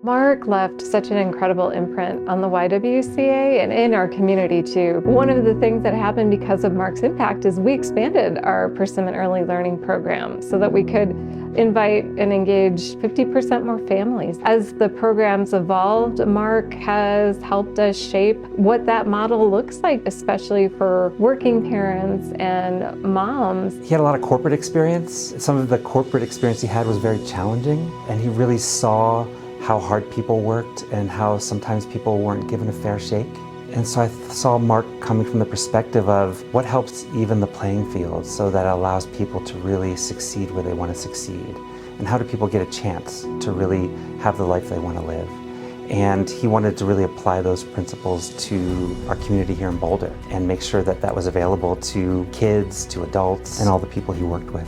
Mark left such an incredible imprint on the YWCA and in our community too. One of the things that happened because of Mark's impact is we expanded our Persimmon Early Learning program so that we could invite and engage 50% more families. As the programs evolved, Mark has helped us shape what that model looks like, especially for working parents and moms. He had a lot of corporate experience. Some of the corporate experience he had was very challenging, and he really saw how hard people worked and how sometimes people weren't given a fair shake. And so I saw Mark coming from the perspective of what helps even the playing field so that it allows people to really succeed where they want to succeed. And how do people get a chance to really have the life they want to live? And he wanted to really apply those principles to our community here in Boulder and make sure that that was available to kids, to adults, and all the people he worked with.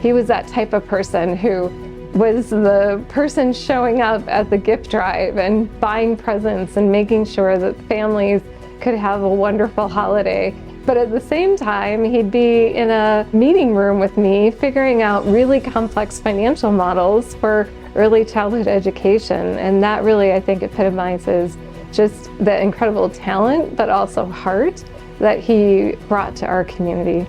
He was that type of person who was the person showing up at the gift drive and buying presents and making sure that families could have a wonderful holiday. But at the same time, he'd be in a meeting room with me figuring out really complex financial models for early childhood education. And that really, I think, epitomizes just the incredible talent, but also heart that he brought to our community.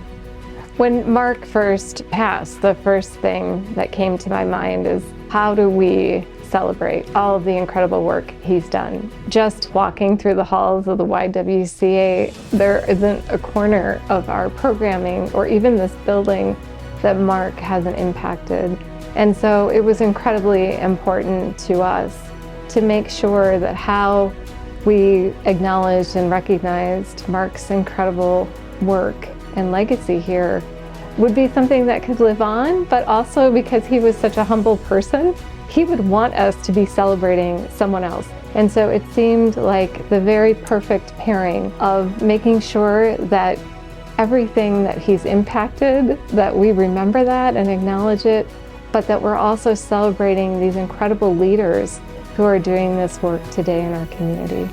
When Mark first passed, the first thing that came to my mind is how do we celebrate all of the incredible work he's done? Just walking through the halls of the YWCA, there isn't a corner of our programming or even this building that Mark hasn't impacted. And so it was incredibly important to us to make sure that how we acknowledged and recognized Mark's incredible work and legacy here would be something that could live on, but also because he was such a humble person, he would want us to be celebrating someone else. And so it seemed like the very perfect pairing of making sure that everything that he's impacted, that we remember that and acknowledge it, but that we're also celebrating these incredible leaders who are doing this work today in our community.